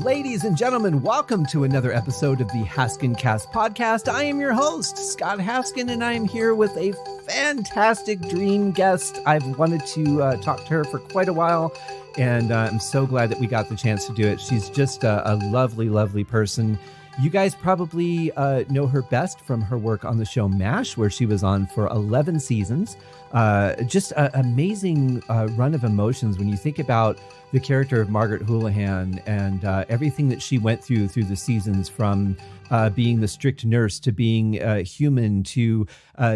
Ladies and gentlemen, welcome to another episode of the Haskin Cast podcast. I am your host, Scott Haskin, and I am here with a fantastic dream guest. I've wanted to talk to her for quite a while, and I'm so glad that we got the chance to do it. She's just a lovely, lovely person. You guys probably know her best from her work on the show MASH, where she was on for 11 seasons. Just an amazing run of emotions when you think about the character of Margaret Houlihan and everything that she went through the seasons, from being the strict nurse to being human to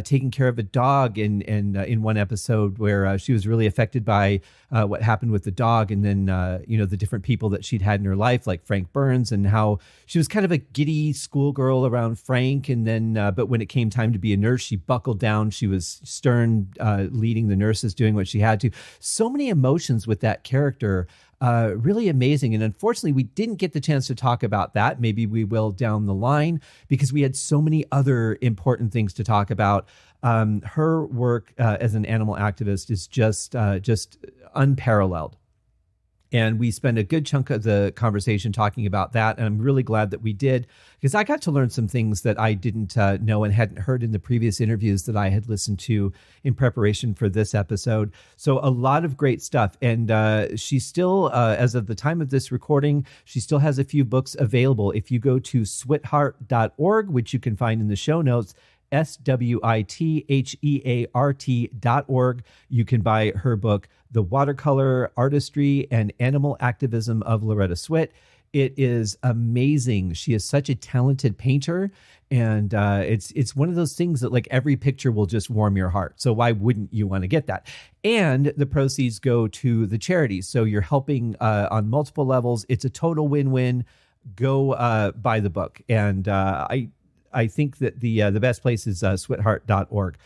taking care of a dog in one episode where she was really affected by what happened with the dog, and then the different people that she'd had in her life, like Frank Burns, and how she was kind of a giddy schoolgirl around Frank, and then but when it came time to be a nurse, she buckled down. She was stern, leading the nurses, doing what she had to. So many emotions with that character. Really amazing. And unfortunately, we didn't get the chance to talk about that. Maybe we will down the line, because we had so many other important things to talk about. Her work as an animal activist is just unparalleled. And we spent a good chunk of the conversation talking about that. And I'm really glad that we did, because I got to learn some things that I didn't know and hadn't heard in the previous interviews that I had listened to in preparation for this episode. So a lot of great stuff. And she still, as of the time of this recording, she still has a few books available. If you go to swithart.org, which you can find in the show notes, swithheart.org. You can buy her book, The Watercolor Artistry and Animal Activism of Loretta Swit. It is amazing. She is such a talented painter, and it's one of those things that, like, every picture will just warm your heart. So why wouldn't you want to get that? And the proceeds go to the charity. So you're helping on multiple levels. It's a total win-win. Go buy the book. And I think that the best place is swithheart.org.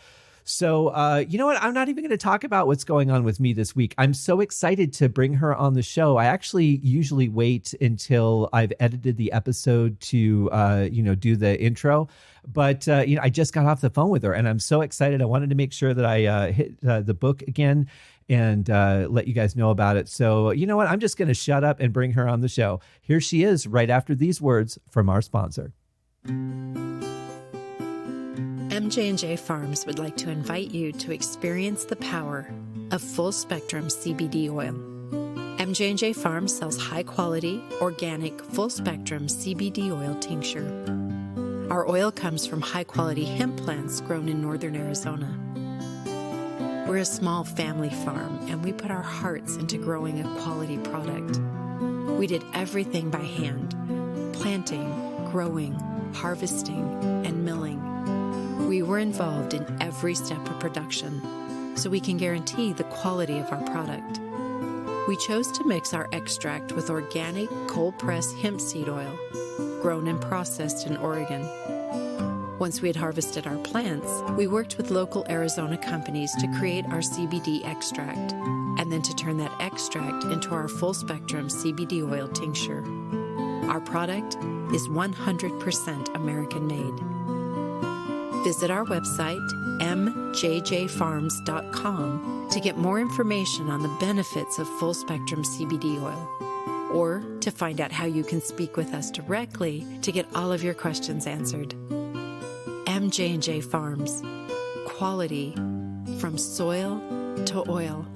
So, you know what? I'm not even going to talk about what's going on with me this week. I'm so excited to bring her on the show. I actually usually wait until I've edited the episode to, do the intro. But, I just got off the phone with her, and I'm so excited. I wanted to make sure that I hit the book again and let you guys know about it. So, you know what? I'm just going to shut up and bring her on the show. Here she is right after these words from our sponsor. MJ&J Farms would like to invite you to experience the power of full-spectrum CBD oil. MJ&J Farms sells high-quality, organic, full-spectrum CBD oil tincture. Our oil comes from high-quality hemp plants grown in northern Arizona. We're a small family farm, and we put our hearts into growing a quality product. We did everything by hand: planting, growing, harvesting, and milling. We were involved in every step of production, so we can guarantee the quality of our product. We chose to mix our extract with organic cold-pressed hemp seed oil, grown and processed in Oregon. Once we had harvested our plants, we worked with local Arizona companies to create our CBD extract, and then to turn that extract into our full-spectrum CBD oil tincture. Our product is 100% American-made. Visit our website, mjjfarms.com, to get more information on the benefits of full-spectrum CBD oil, or to find out how you can speak with us directly to get all of your questions answered. MJ&J Farms. Quality from soil to oil.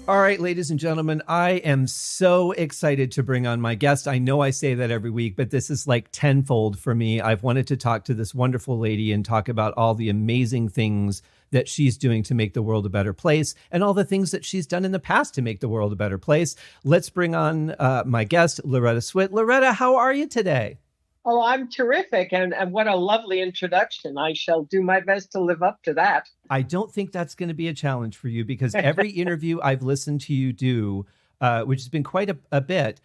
All right, ladies and gentlemen, I am so excited to bring on my guest. I know I say that every week, but this is like tenfold for me. I've wanted to talk to this wonderful lady and talk about all the amazing things that she's doing to make the world a better place, and all the things that she's done in the past to make the world a better place. Let's bring on my guest, Loretta Swit. Loretta, how are you today? Oh, I'm terrific. And what a lovely introduction. I shall do my best to live up to that. I don't think that's going to be a challenge for you, because every interview I've listened to you do, which has been quite a bit,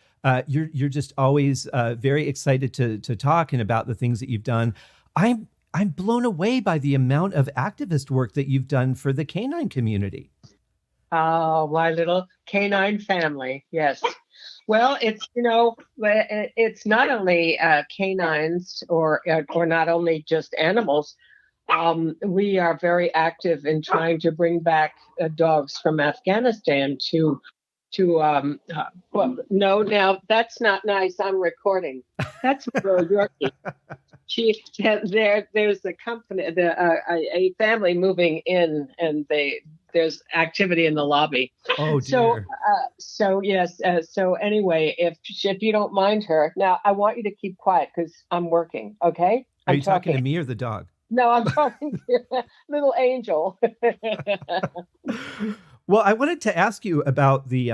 you're just always very excited to talk and about the things that you've done. I'm blown away by the amount of activist work that you've done for the canine community. Oh, my little canine family. Yes. Well, it's not only canines or not only just animals. We are very active in trying to bring back dogs from Afghanistan well, no, now that's not nice. I'm recording. That's a little Yorkie. There's a company, a family moving in, and there's activity in the lobby. Oh dear. So yes. So anyway, if you don't mind her, now I want you to keep quiet because I'm working. Okay. Are you talking to me or the dog? No, I'm talking to little Angel. Well, I wanted to ask you about the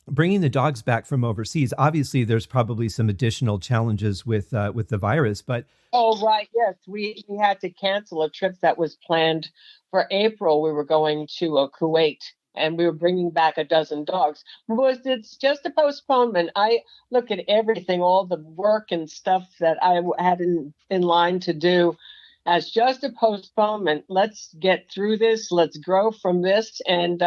bringing the dogs back from overseas. Obviously, there's probably some additional challenges with the virus, but Oh, right. Yes, we had to cancel a trip that was planned for April. We were going to Kuwait, and we were bringing back a dozen dogs. It's just a postponement. I look at everything, all the work and stuff that I had in line to do, as just a postponement. Let's get through this. Let's grow from this, and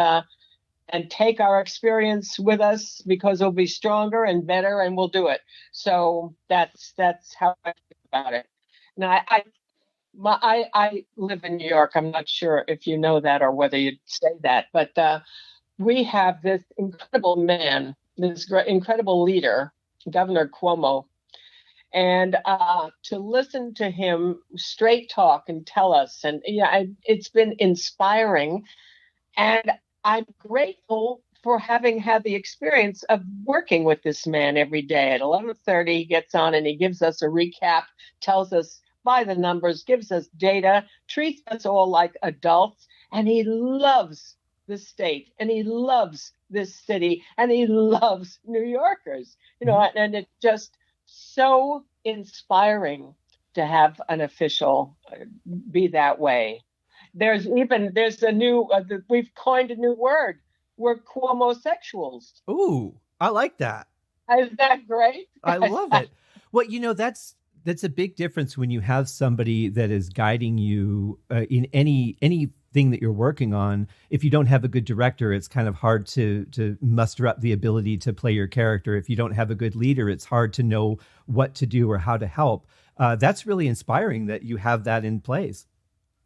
take our experience with us, because it'll be stronger and better, and we'll do it. So that's how I think about it. Now, I live in New York. I'm not sure if you know that or whether you'd say that, but we have this incredible man, this incredible leader, Governor Cuomo, and to listen to him straight talk and tell us, and it's been inspiring, and I'm grateful for having had the experience of working with this man every day. At 11:30, he gets on and he gives us a recap, tells us by the numbers, gives us data, treats us all like adults, and he loves the state, and he loves this city, and he loves New Yorkers. And it's just so inspiring to have an official be that way. There's a new we've coined a new word. We're Cuomo-sexuals. ooh, I like that. Isn't that great? I love it. Well, that's a big difference when you have somebody that is guiding you in anything that you're working on. If you don't have a good director, it's kind of hard to muster up the ability to play your character. If you don't have a good leader, it's hard to know what to do or how to help. That's really inspiring that you have that in place.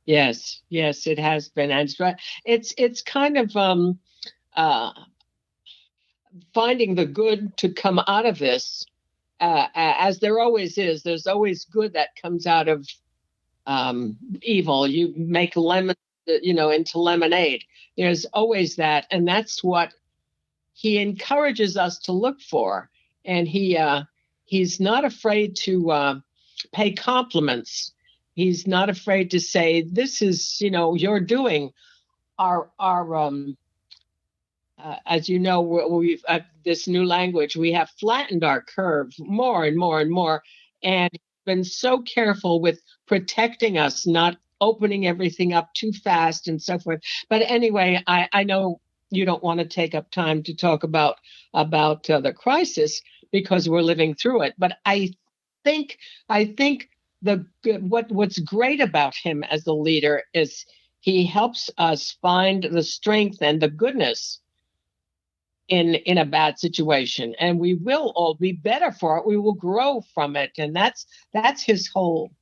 Yes, it has been. And it's kind of finding the good to come out of this, as there always is. There's always good that comes out of evil. You make lemon, into lemonade. There's always that, and that's what he encourages us to look for. And he's not afraid to pay compliments. He's not afraid to say, "This is, you're doing." Our as you know, we've this new language. We have flattened our curve more and more and more, and been so careful with protecting us, not opening everything up too fast and so forth. But anyway, I know you don't want to take up time to talk about the crisis because we're living through it. But I think what's great about him as a leader is he helps us find the strength and the goodness in a bad situation, and we will all be better for it. We will grow from it, and that's his whole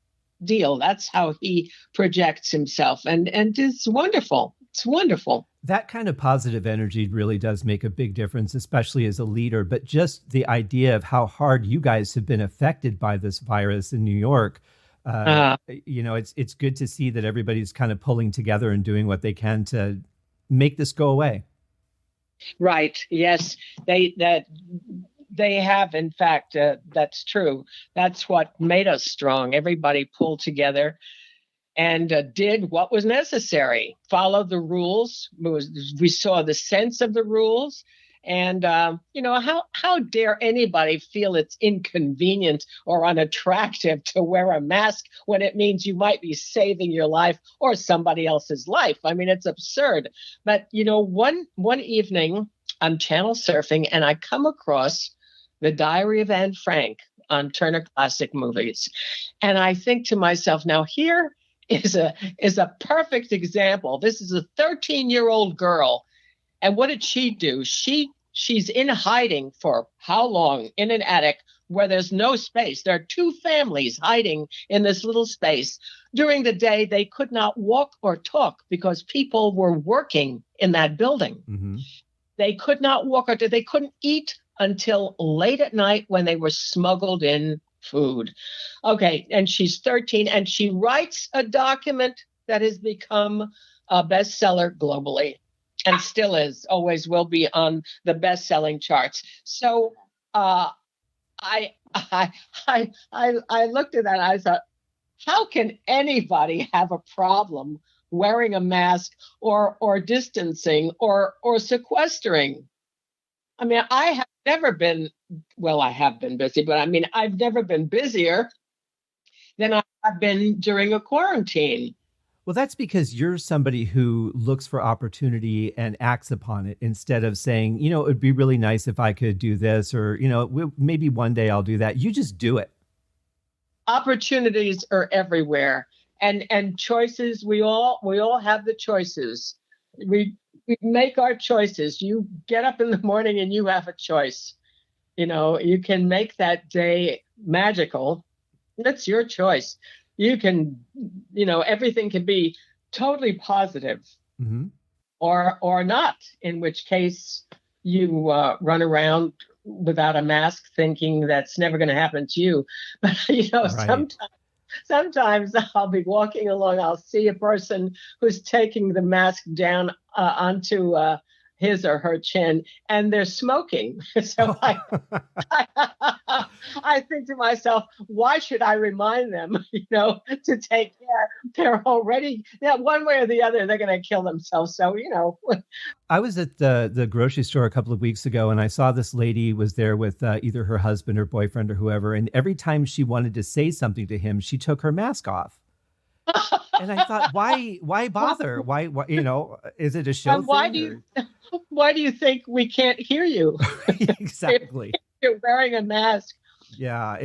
deal. That's how he projects himself, and it's wonderful. It's wonderful. That kind of positive energy really does make a big difference, especially as a leader. But just the idea of how hard you guys have been affected by this virus in New York, it's good to see that everybody's kind of pulling together and doing what they can to make this go away. Right. Yes, they have. In fact, that's true. That's what made us strong. Everybody pulled together and did what was necessary, followed the rules. We saw the sense of the rules. And, how dare anybody feel it's inconvenient or unattractive to wear a mask when it means you might be saving your life or somebody else's life? I mean, it's absurd. But, one evening I'm channel surfing and I come across The Diary of Anne Frank on Turner Classic Movies. And I think to myself, now here is a perfect example. This is a 13-year-old girl. And what did she do? She's in hiding for how long in an attic where there's no space. There are two families hiding in this little space. During the day, they could not walk or talk because people were working in that building. Mm-hmm. They could not walk or they couldn't eat until late at night when they were smuggled in food. Okay, and she's 13, and she writes a document that has become a bestseller globally, and still is, always will be on the best-selling charts. So I looked at that and I thought, how can anybody have a problem wearing a mask or distancing or sequestering? I mean, I have never been, well, I have been busy, but I mean, I've never been busier than I have been during a quarantine. Well, that's because you're somebody who looks for opportunity and acts upon it instead of saying, it would be really nice if I could do this, or, maybe one day I'll do that. You just do it. Opportunities are everywhere, and choices. We all have the choices. We make our choices. You get up in the morning and you have a choice. You can make that day magical. That's your choice. You can, everything can be totally positive, mm-hmm. or not, in which case you run around without a mask thinking that's never going to happen to you. But, right. Sometimes I'll be walking along, I'll see a person who's taking the mask down onto his or her chin, and they're smoking. So I think to myself, why should I remind them, to take care? They're already, one way or the other, they're going to kill themselves. So, I was at the grocery store a couple of weeks ago, and I saw this lady was there with either her husband or boyfriend or whoever. And every time she wanted to say something to him, she took her mask off. And I thought, why bother? Why, is it a show thing? Why do you think we can't hear you? Exactly. If you're wearing a mask. Yeah,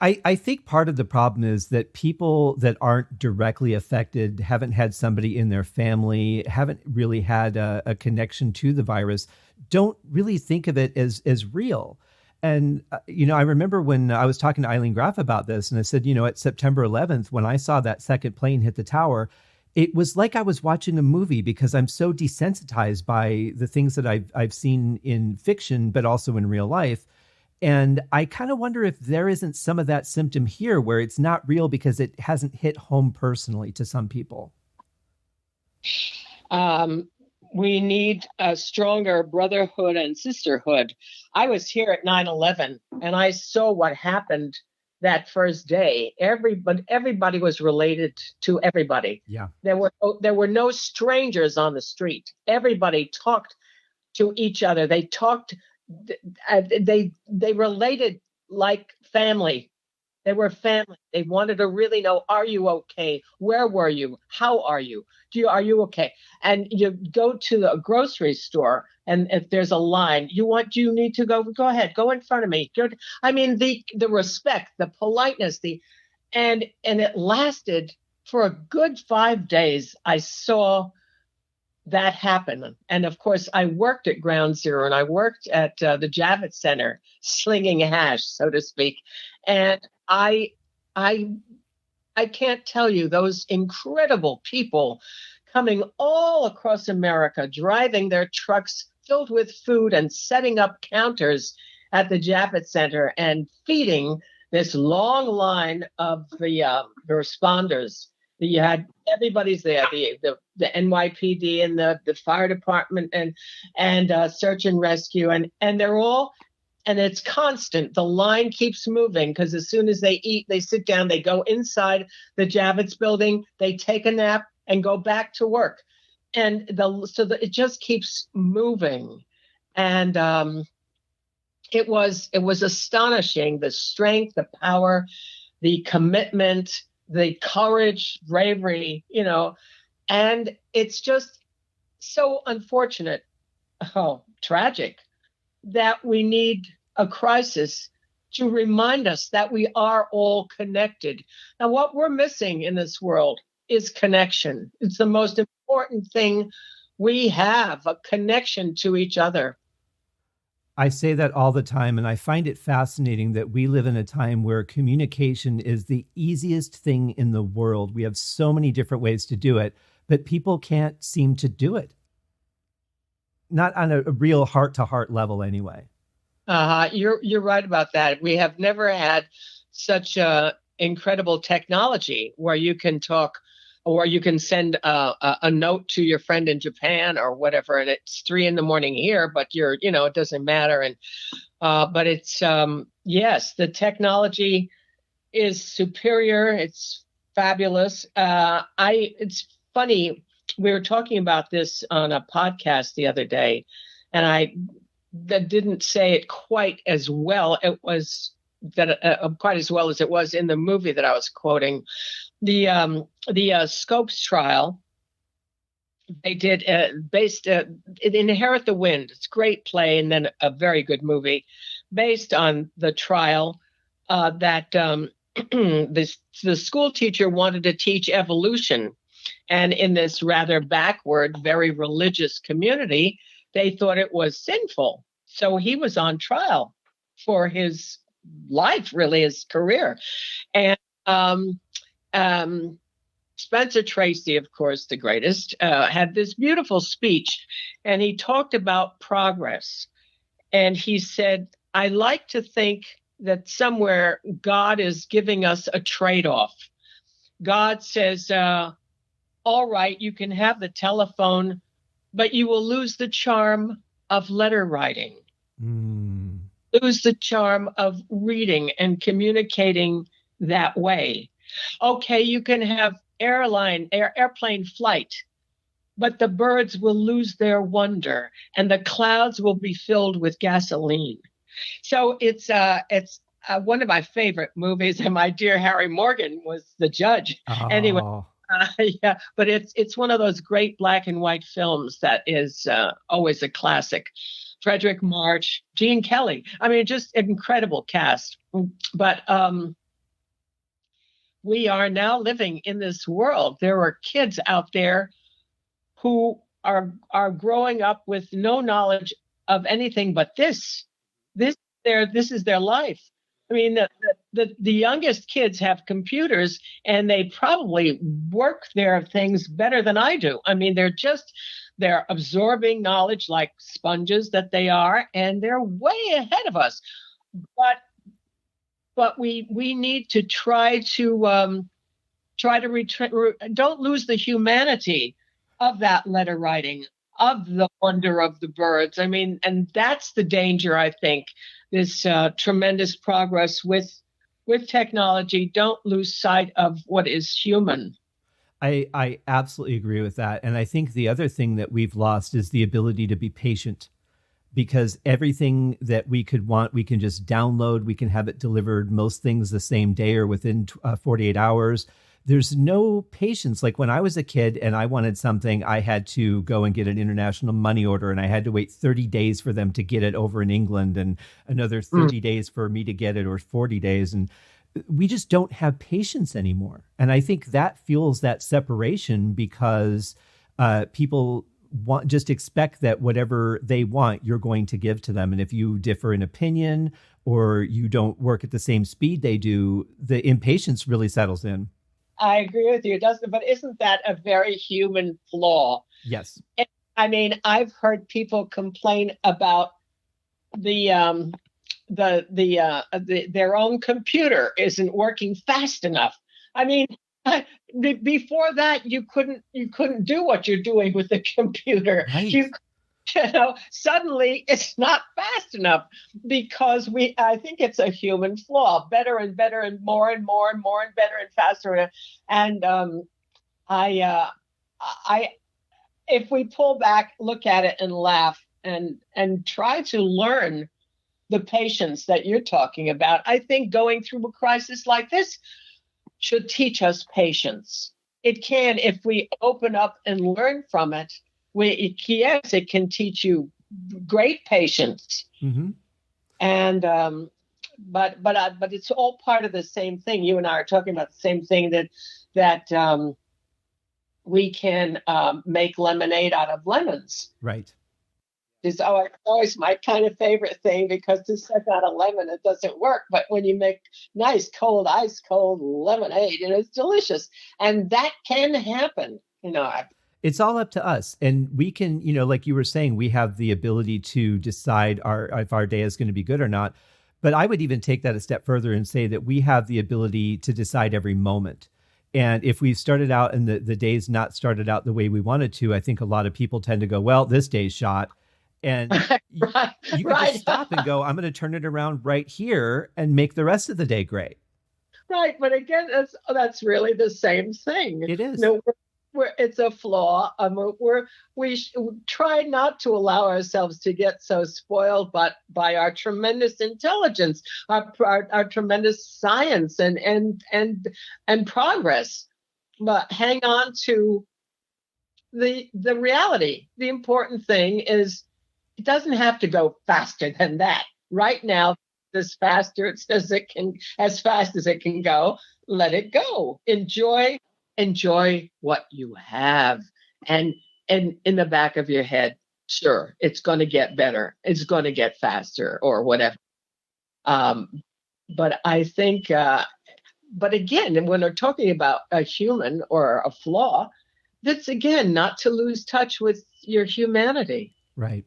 I think part of the problem is that people that aren't directly affected, haven't had somebody in their family, haven't really had a connection to the virus, don't really think of it as real. And, I remember when I was talking to Eileen Graff about this, and I said, at September 11th, when I saw that second plane hit the tower, it was like I was watching a movie, because I'm so desensitized by the things that I've seen in fiction, but also in real life. And I kind of wonder if there isn't some of that symptom here where it's not real because it hasn't hit home personally to some people. We need a stronger brotherhood and sisterhood. I was here at 9/11 and I saw what happened that first day. Everybody was related to everybody. Yeah. There were no strangers on the street. Everybody talked to each other. They talked. They related like family. They were family. They wanted to really know, are you okay? Where were you? How are you? Are you okay? And you go to the grocery store, and if there's a line, you need to go ahead, go in front of me. I mean, the respect, the politeness, and it lasted for a good 5 days. I saw that happen. And of course, I worked at Ground Zero, and I worked at the Javits Center, slinging hash, so to speak. And I can't tell you, those incredible people coming all across America, driving their trucks filled with food and setting up counters at the Javits Center and feeding this long line of the responders. You had everybody's there, the NYPD and the fire department and search and rescue, and they're all. And it's constant. The line keeps moving because as soon as they eat, they sit down, they go inside the Javits building, they take a nap and go back to work. And it just keeps moving. And it was astonishing, the strength, the power, the commitment, the courage, bravery, and it's just so unfortunate, tragic, that we need a crisis to remind us that we are all connected. Now, what we're missing in this world is connection. It's the most important thing we have, a connection to each other. I say that all the time, and I find it fascinating that we live in a time where communication is the easiest thing in the world. We have so many different ways to do it, but people can't seem to do it. Not on a real heart-to-heart level anyway. You're right about that. We have never had such incredible technology where you can talk, or you can send a note to your friend in Japan or whatever, and it's 3 a.m. here, but it doesn't matter. And but it's yes, the technology is superior. It's fabulous. It's funny. We were talking about this on a podcast the other day, and I that didn't say it quite as well. It was that quite as well as it was in the movie that I was quoting. The Scopes trial they did based Inherit the Wind. It's a great play and then a very good movie based on the trial that the school teacher wanted to teach evolution, and in this rather backward, very religious community, they thought it was sinful. So he was on trial for his life, really his career. And Spencer Tracy, of course, the greatest, had this beautiful speech, and he talked about progress. And he said, I like to think that somewhere God is giving us a trade-off. God says, all right, you can have the telephone, but you will lose the charm of letter writing, lose the charm of reading and communicating that way. Okay, you can have airplane flight, but the birds will lose their wonder and the clouds will be filled with gasoline. So it's one of my favorite movies, and my dear Harry Morgan was the judge. Oh. Anyway, yeah, but it's one of those great black and white films that is always a classic. Frederick March, Gene Kelly. I mean, just incredible cast. But we are now living in this world. There are kids out there who are growing up with no knowledge of anything but this. This is their life. I mean, the youngest kids have computers, and they probably work their things better than I do. I mean, they're absorbing knowledge like sponges that they are, and they're way ahead of us. But we need to try to don't lose the humanity of that letter writing, of the wonder of the birds. I mean, and that's the danger, I think. This tremendous progress with technology. Don't lose sight of what is human. I absolutely agree with that. And I think the other thing that we've lost is the ability to be patient, because everything that we could want, we can just download. We can have it delivered, most things the same day or within 48 hours. There's no patience. Like when I was a kid and I wanted something, I had to go and get an international money order, and I had to wait 30 days for them to get it over in England, and another 30 days for me to get it, or 40 days. And we just don't have patience anymore. And I think that fuels that separation, because people just expect that whatever they want, you're going to give to them. And if you differ in opinion or you don't work at the same speed they do, the impatience really settles in. I agree with you, doesn't it? But isn't that a very human flaw? Yes. I mean, I've heard people complain about their own computer isn't working fast enough. I mean, before that, you couldn't do what you're doing with the computer. Right. Suddenly it's not fast enough, because I think it's a human flaw. Better and better and more and more and more and better and faster. And if we pull back, look at it and laugh and try to learn the patience that you're talking about, I think going through a crisis like this should teach us patience. It can, if we open up and learn from it. It can teach you great patience, and but it's all part of the same thing. You and I are talking about the same thing, that we can make lemonade out of lemons. Right. It's always my kind of favorite thing because to suck on a lemon, it doesn't work. But when you make nice cold, ice cold lemonade, it's delicious. And that can happen. It's all up to us. And we can, like you were saying, we have the ability to decide if our day is going to be good or not. But I would even take that a step further and say that we have the ability to decide every moment. And if we started out and the day's not started out the way we wanted to, I think a lot of people tend to go, well, this day's shot. And you can just stop and go, I'm going to turn it around right here and make the rest of the day great. Right. But again, that's really the same thing. It is. It's a flaw. We try not to allow ourselves to get so spoiled, but by our tremendous intelligence, our tremendous science and progress. But hang on to the reality. The important thing is it doesn't have to go faster than that. Right now, as fast as it can go. Let it go. Enjoy what you have. And in the back of your head, sure, it's going to get better. It's going to get faster or whatever. But I think, but again, when we're talking about a human or a flaw, that's again, not to lose touch with your humanity. Right.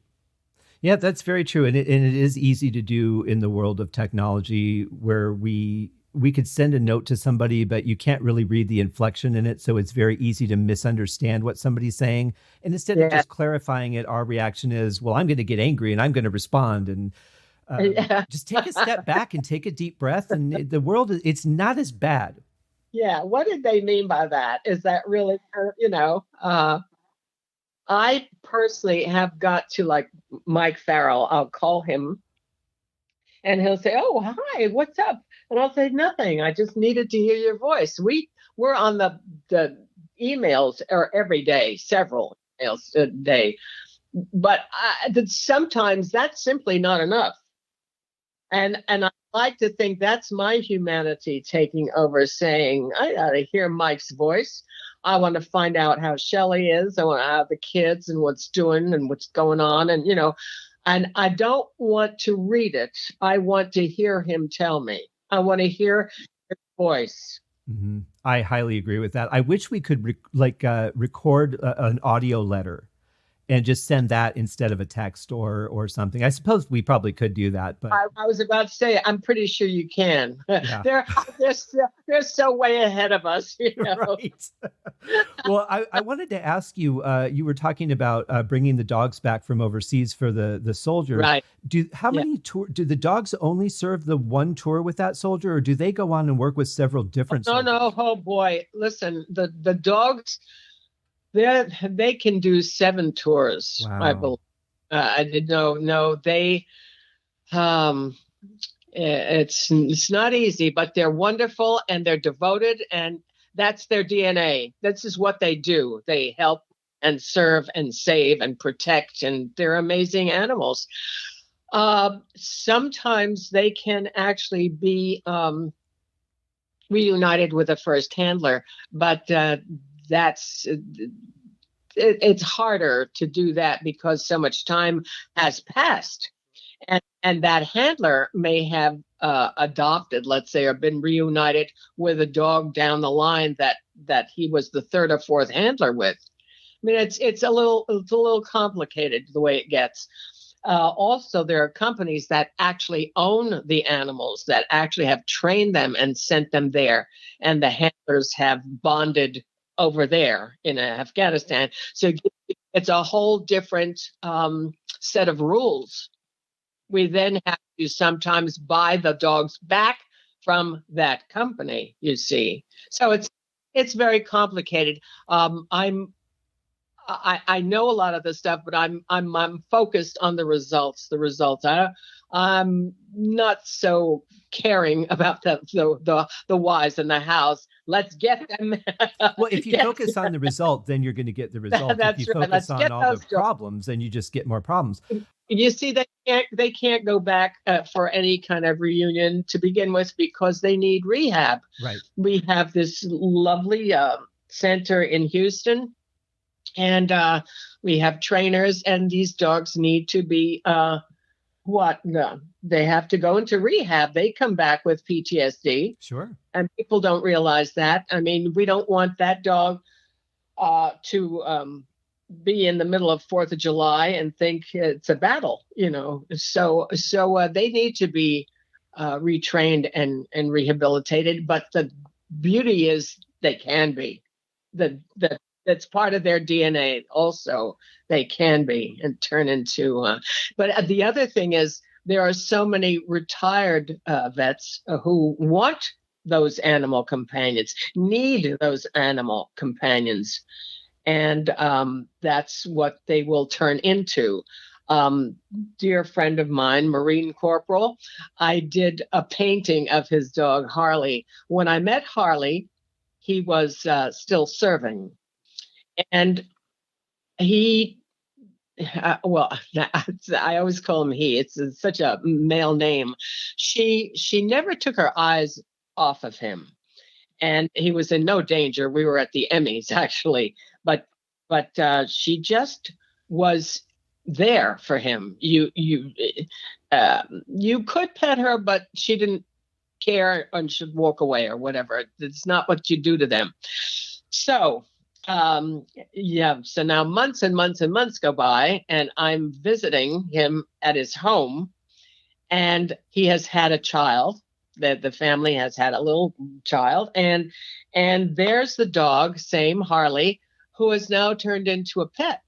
Yeah, that's very true. And it is easy to do in the world of technology where we could send a note to somebody, but you can't really read the inflection in it. So it's very easy to misunderstand what somebody's saying. And instead of just clarifying it, our reaction is, well, I'm going to get angry and I'm going to respond. And just take a step back and take a deep breath. And the world, it's not as bad. Yeah. What did they mean by that? Is that really, I personally have got to, like Mike Farrell, I'll call him and he'll say, oh, hi, what's up? And I'll say, nothing. I just needed to hear your voice. We're on the emails every day, several emails a day. But sometimes that's simply not enough. And I like to think that's my humanity taking over, saying, I got to hear Mike's voice. I want to find out how Shelley is. I want to have the kids and what's doing and what's going on. And, and I don't want to read it. I want to hear him tell me. I want to hear his voice. Mm-hmm. I highly agree with that. I wish we could record an audio letter and just send that instead of a text or something. I suppose we probably could do that. But I was about to say, I'm pretty sure you can. Yeah. they're so way ahead of us. Right. Well, I wanted to ask you, you were talking about bringing the dogs back from overseas for the soldier. Right. Do the dogs only serve the one tour with that soldier, or do they go on and work with several different soldiers? No. Oh boy. Listen, the dogs, they can do 7 tours. Wow. I believe. I did no. They, it's not easy, but they're wonderful and they're devoted, and that's their DNA. This is what they do. They help and serve and save and protect, and they're amazing animals. Sometimes they can actually be reunited with a first handler, but it's harder to do that because so much time has passed, and that handler may have adopted, let's say, or been reunited with a dog down the line that he was the 3rd or 4th handler with. I mean, it's a little complicated the way it gets. Also, there are companies that actually own the animals, that actually have trained them and sent them there, and the handlers have bonded over there in Afghanistan. So it's a whole different set of rules. We then have to sometimes buy the dogs back from that company, you see. So it's very complicated. I know a lot of this stuff, but I'm focused on the results. I'm not so caring about the whys in the hows. Let's get them. Well, if you focus on the result, then you're going to get the result. That's if you right. focus on all the problems, then you just get more problems. You see, they can't go back for any kind of reunion to begin with because they need rehab. Right. We have this lovely center in Houston. And We have trainers, and these dogs need to be no, they have to go into rehab. They come back with PTSD. Sure. And people don't realize that. I mean, we don't want that dog to be in the middle of 4th of July and think it's a battle, So they need to be retrained and rehabilitated. But the beauty is they can be. That's part of their DNA also. They can be and turn into. But the other thing is there are so many retired vets who want those animal companions, need those animal companions. And that's what they will turn into. Dear friend of mine, Marine Corporal, I did a painting of his dog, Harley. When I met Harley, he was still serving. And he, I always call him he. It's such a male name. She never took her eyes off of him. And he was in no danger. We were at the Emmys, actually. But she just was there for him. You could pet her, but she didn't care and should walk away or whatever. It's not what you do to them. So, so now months and months and months go by, and I'm visiting him at his home, and he has had a child. The family has had a little child, and there's the dog, same Harley, who has now turned into a pet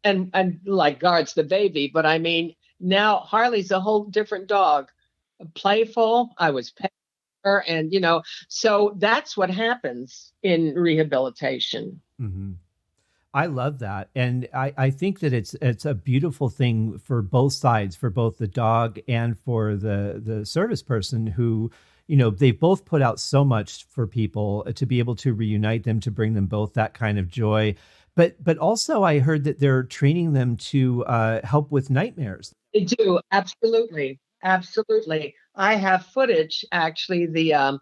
and like guards the baby. But I mean, now Harley's a whole different dog, playful. I was petting her, and so that's what happens in rehabilitation. Mm-hmm. I love that. And I think that it's a beautiful thing for both sides, for both the dog and for the service person who, they both put out so much for people to be able to reunite them, to bring them both that kind of joy. But also I heard that they're training them to help with nightmares. They do. Absolutely. Absolutely. I have footage, actually. The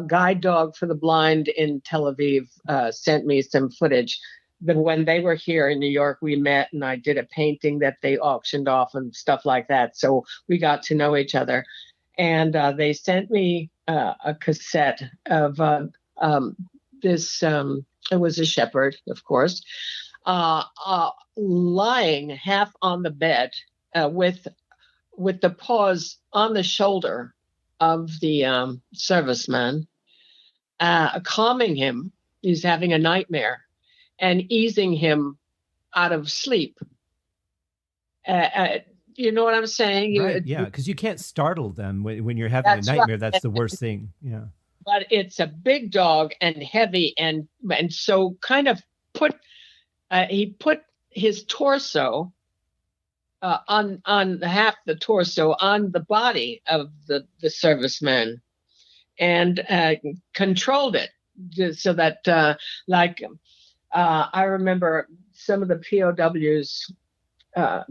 guide dog for the blind in Tel Aviv sent me some footage. When they were here in New York, we met, and I did a painting that they auctioned off and stuff like that. So we got to know each other. And they sent me a cassette of this, it was a shepherd, of course, lying half on the bed with the paws on the shoulder of the serviceman, calming him. He's having a nightmare. And easing him out of sleep. You know what I'm saying? Right, yeah, because you can't startle them when you're having a nightmare. Right. That's the worst thing. Yeah. But it's a big dog and heavy, and so kind of he put his torso on half the torso on the body of the serviceman, and controlled it so that I remember some of the POWs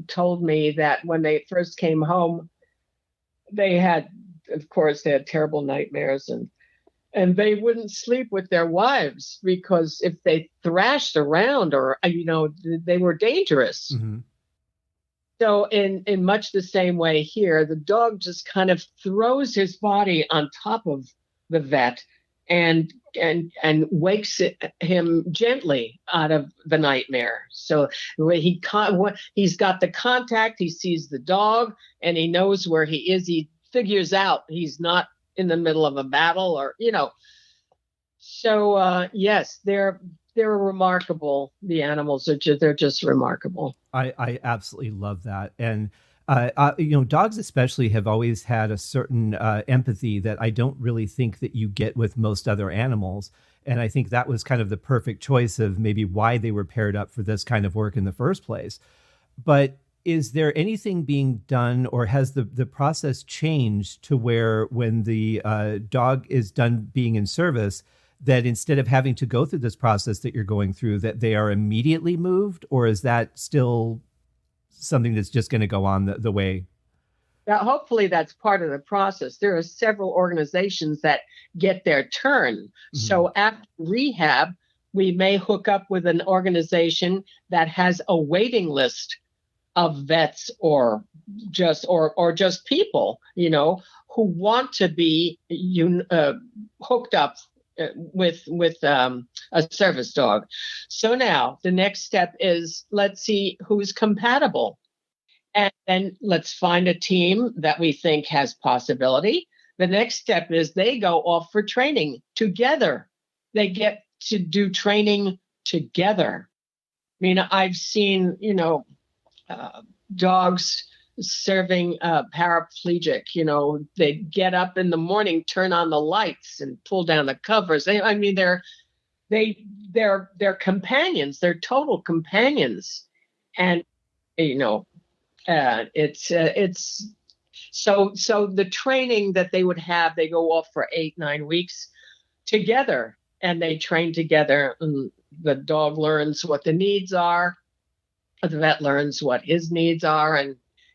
told me that when they first came home, they had terrible nightmares, and they wouldn't sleep with their wives because if they thrashed around or, they were dangerous. Mm-hmm. So in much the same way here, the dog just kind of throws his body on top of the vet and wakes him gently out of the nightmare. So he's got the contact, he sees the dog, and he knows where he is. He figures out he's not in the middle of a battle, or So yes, they're remarkable. The animals they're just remarkable. I absolutely love that. And dogs especially have always had a certain empathy that I don't really think that you get with most other animals. And I think that was kind of the perfect choice of maybe why they were paired up for this kind of work in the first place. But is there anything being done, or has the process changed to where when the dog is done being in service, that instead of having to go through this process that you're going through, that they are immediately moved? Or is that still something that's just going to go on the way? Now, hopefully that's part of the process. There are several organizations that get their turn. Mm-hmm. So after rehab, we may hook up with an organization that has a waiting list of vets or just people, who want to be hooked up with a service dog. So now the next step is, let's see who's compatible, and then let's find a team that we think has possibility. The next step is they go off for training together. They get to do training together. I mean, I've seen, dogs serving paraplegic. They get up in the morning, turn on the lights, and pull down the covers. They're companions. They're total companions, and it's so the training that they would have. They go off for 8-9 weeks together, and they train together. And the dog learns what the needs are. The vet learns what his needs are,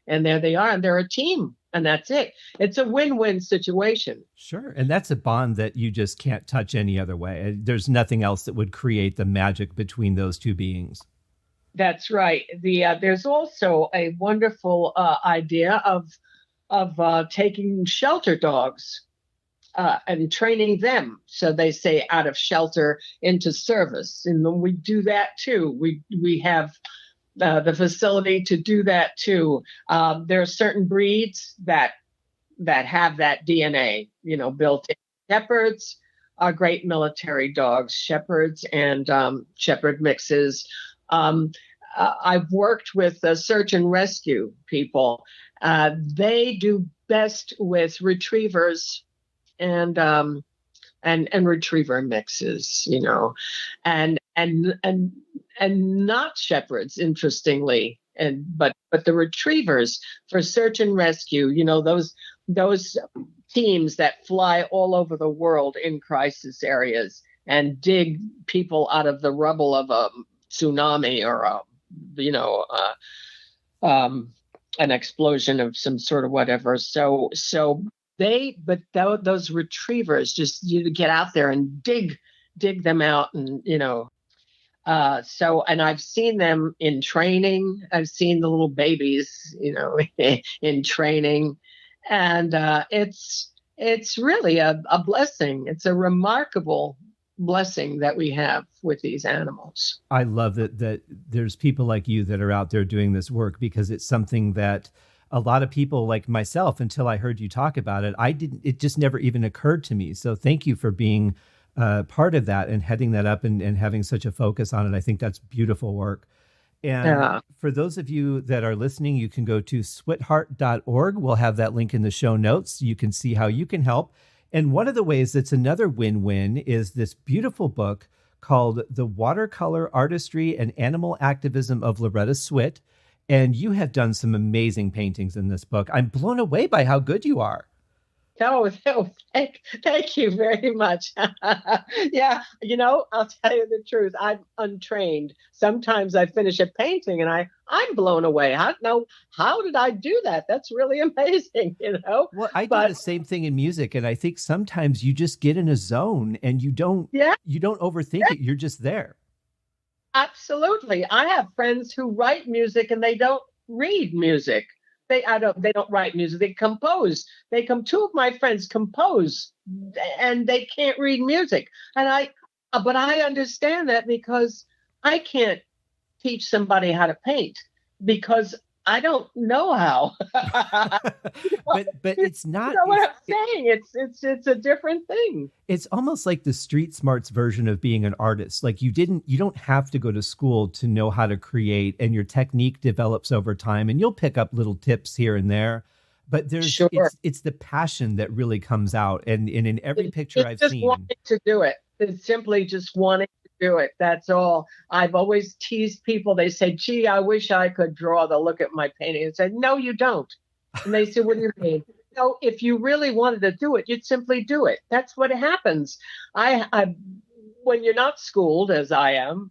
and there they are, and they're a team, and that's it. It's a win-win situation. Sure. And that's a bond that you just can't touch any other way. There's nothing else that would create the magic between those two beings. That's right. There's also a wonderful idea of taking shelter dogs and training them, so they say, out of shelter into service, and we do that too. We have the facility to do that too. There are certain breeds that have that DNA, built in. Shepherds are great military dogs. Shepherds and shepherd mixes. I've worked with search and rescue people. They do best with retrievers and retriever mixes, and not shepherds, interestingly, but the retrievers for search and rescue, those teams that fly all over the world in crisis areas and dig people out of the rubble of a tsunami or an explosion of some sort of whatever. So those retrievers, just you get out there and dig them out, and and I've seen them in training. I've seen the little babies, in training, and it's really a blessing. It's a remarkable blessing that we have with these animals. I love that there's people like you that are out there doing this work, because it's something that a lot of people like myself, until I heard you talk about it, it just never even occurred to me. So thank you for being part of that and heading that up and having such a focus on it. I think that's beautiful work. And for those of you that are listening, you can go to switheart.org. We'll have that link in the show notes. You can see how you can help. And one of the ways that's another win-win is this beautiful book called The Watercolor Artistry and Animal Activism of Loretta Swit. And you have done some amazing paintings in this book. I'm blown away by how good you are. Oh, thank you very much. Yeah, I'll tell you the truth. I'm untrained. Sometimes I finish a painting and I'm blown away. How did I do that? That's really amazing, Well, I do the same thing in music, and I think sometimes you just get in a zone and you don't overthink it. You're just there. Absolutely. I have friends who write music and they don't read music. They don't write music. They compose. Two of my friends compose, and they can't read music. But I understand that, because I can't teach somebody how to paint, because I don't know how. but it's not. You know what I'm saying? It's a different thing. It's almost like the street smarts version of being an artist. Like you don't have to go to school to know how to create, and your technique develops over time, and you'll pick up little tips here and there. But it's the passion that really comes out, and in every picture I've seen. Just wanting to do it. It's simply just wanting to do it. That's all. I've always teased people. They say, "Gee, I wish I could draw." They'll look at my painting and say, "No, you don't." And they say, "What do you mean?" No, if you really wanted to do it, you'd simply do it. That's what happens. When you're not schooled, as I am,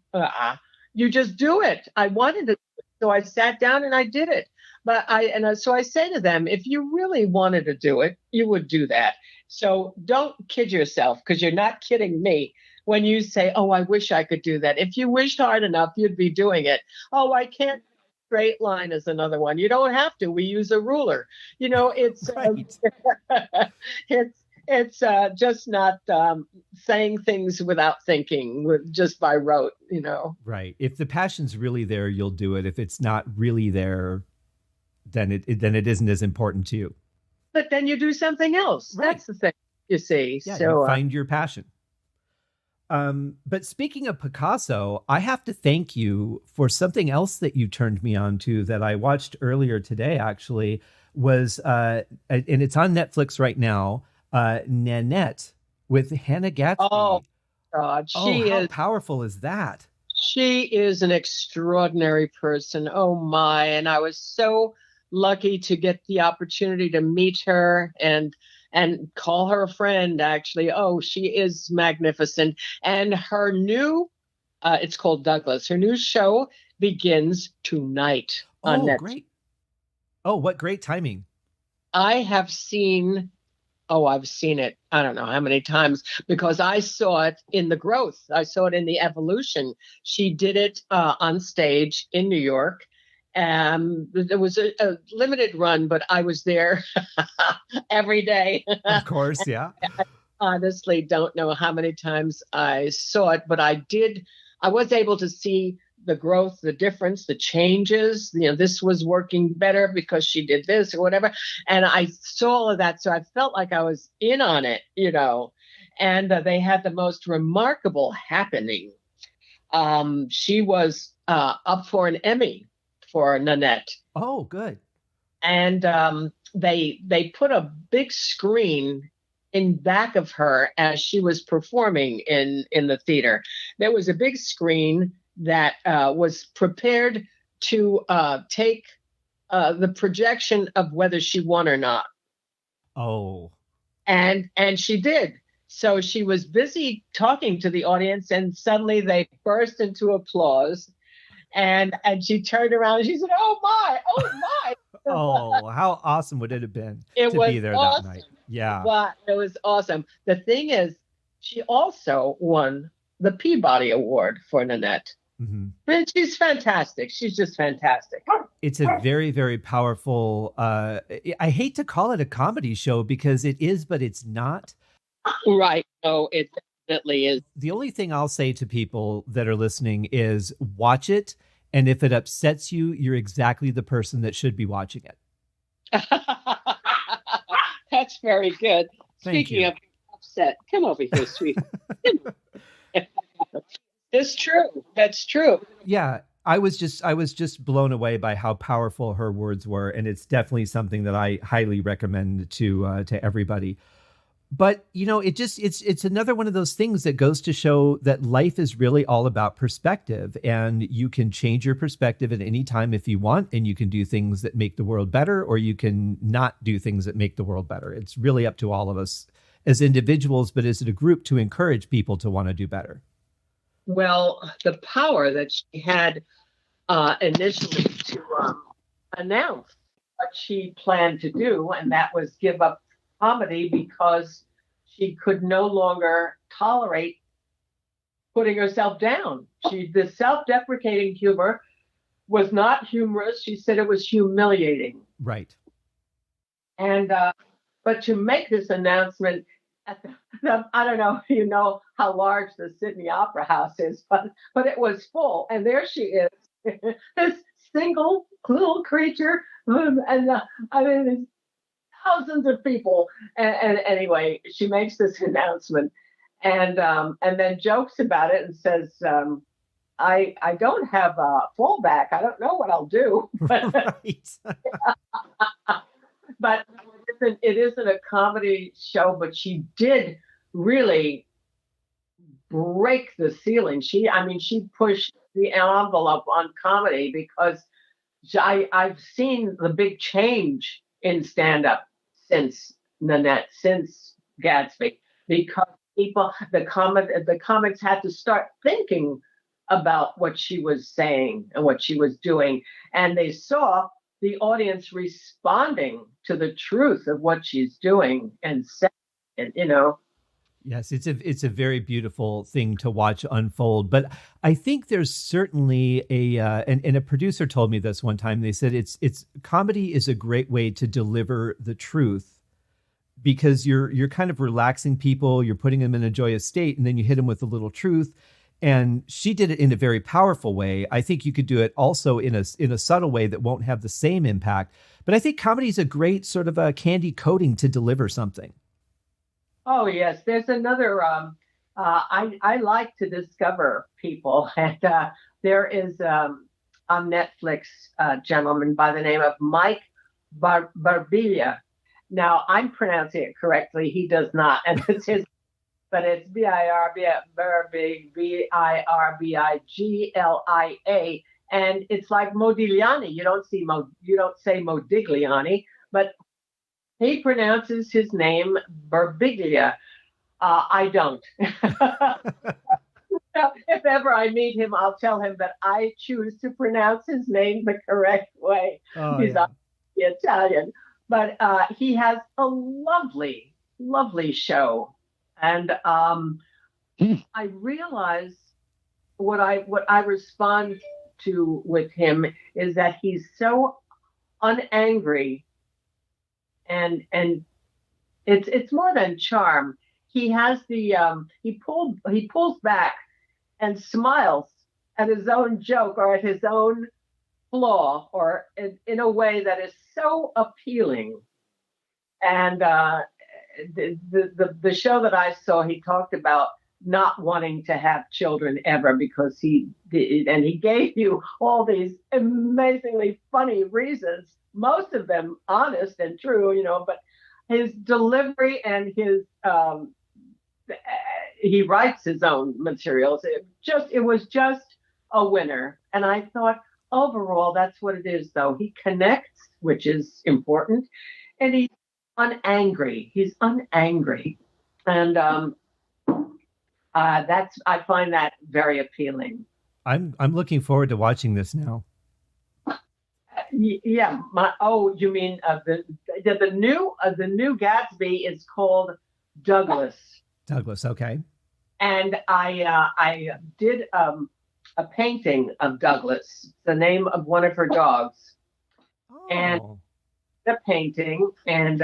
you just do it. I wanted to, so I sat down and I did it. So I say to them, if you really wanted to do it, you would do that. So don't kid yourself, because you're not kidding me. when you say, "Oh, I wish I could do that." If you wished hard enough, you'd be doing it. "Oh, I can't." Straight line is another one. You don't have to. We use a ruler. It's Right. it's just not saying things without thinking, just by rote. Right. If the passion's really there, you'll do it. If it's not really there, then it isn't as important to you. But then you do something else. Right. That's the thing, you see. Yeah, So you find your passion. But speaking of Picasso, I have to thank you for something else that you turned me on to that I watched earlier today, actually, was, and it's on Netflix right now, Nanette with Hannah Gatsby. oh God, How powerful is that? she is an extraordinary person. Oh my. And I was so lucky to get the opportunity to meet her and call her a friend, actually. Oh, she is magnificent. And her new it's called Douglas. Her new show begins tonight on Oh, Netflix. great. Oh, what great timing. I've seen it. I don't know how many times, because I saw it in the growth. I saw it in the evolution. She did it on stage in New York. There was a limited run, but I was there every day. Of course, yeah. Honestly, don't know how many times I saw it, but I was able to see the growth, the difference, the changes. This was working better because she did this or whatever. And I saw all of that. So I felt like I was in on it, and they had the most remarkable happening. She was up for an Emmy for Nanette. Oh, good. And they put a big screen in back of her as she was performing in the theater. There was a big screen that was prepared to take the projection of whether she won or not. Oh. And she did. So she was busy talking to the audience, and suddenly they burst into applause. And she turned around and she said, "Oh my, oh my." Oh, how awesome would it have been It to was be there awesome. that night? Yeah. Well, it was awesome. The thing is, she also won the Peabody Award for Nanette. Mm-hmm. And she's fantastic. She's just fantastic. It's a very, very powerful, I hate to call it a comedy show because it is, but it's not. Right. No, it definitely is. The only thing I'll say to people that are listening is watch it. And if it upsets you, you're exactly the person that should be watching it. That's very good. Thank Speaking you. of upset, come over here, sweet. That's true. That's true. Yeah. I was just blown away by how powerful her words were. And it's definitely something that I highly recommend to everybody. But, it's another one of those things that goes to show that life is really all about perspective, and you can change your perspective at any time if you want, and you can do things that make the world better, or you can not do things that make the world better. It's really up to all of us as individuals, but as a group, to encourage people to want to do better. Well, the power that she had initially to announce what she planned to do, and that was give up comedy because she could no longer tolerate putting herself down. The self-deprecating humor was not humorous. She said it was humiliating. Right. And but to make this announcement at I don't know if you know how large the Sydney Opera House is, but it was full, and there she is, this single little creature, and I mean, thousands of people. And anyway, she makes this announcement, and then jokes about it and says, I don't have a fallback. I don't know what I'll do. Right. But it isn't a comedy show, but she did really break the ceiling. She pushed the envelope on comedy, because I've seen the big change in stand-up since Nanette, since Gatsby, because the comics had to start thinking about what she was saying and what she was doing, and they saw the audience responding to the truth of what she's doing and saying. And Yes, it's a very beautiful thing to watch unfold. But I think there's certainly and a producer told me this one time. They said it's comedy is a great way to deliver the truth because you're kind of relaxing people, you're putting them in a joyous state, and then you hit them with a little truth. And she did it in a very powerful way. I think you could do it also in a subtle way that won't have the same impact. But I think comedy is a great sort of a candy coating to deliver something. Oh yes, there's another. I like to discover people, and there is on Netflix a gentleman by the name of Mike Barbilla. Now I'm pronouncing it correctly. He does not, and it's his, but it's Birbiglia, and it's like Modigliani. You don't say Modigliani, but he pronounces his name Birbiglia. I don't. If ever I meet him, I'll tell him that I choose to pronounce his name the correct way. He's Italian. But he has a lovely, lovely show. And I realize what I respond to with him is that he's so unangry, and it's more than charm. He has the he pulls back and smiles at his own joke or at his own flaw, or in a way that is so appealing. And the show that I saw, he talked about not wanting to have children ever because he gave you all these amazingly funny reasons, most of them honest and true, but his delivery and his he writes his own materials. It was just a winner. And I thought overall that's what it is, though. He connects, which is important, and he's unangry. And I find that very appealing. I'm looking forward to watching this now. Yeah. You mean the new Gatsby is called Douglas. Douglas, okay. And I did a painting of Douglas, the name of one of her dogs, and the painting, and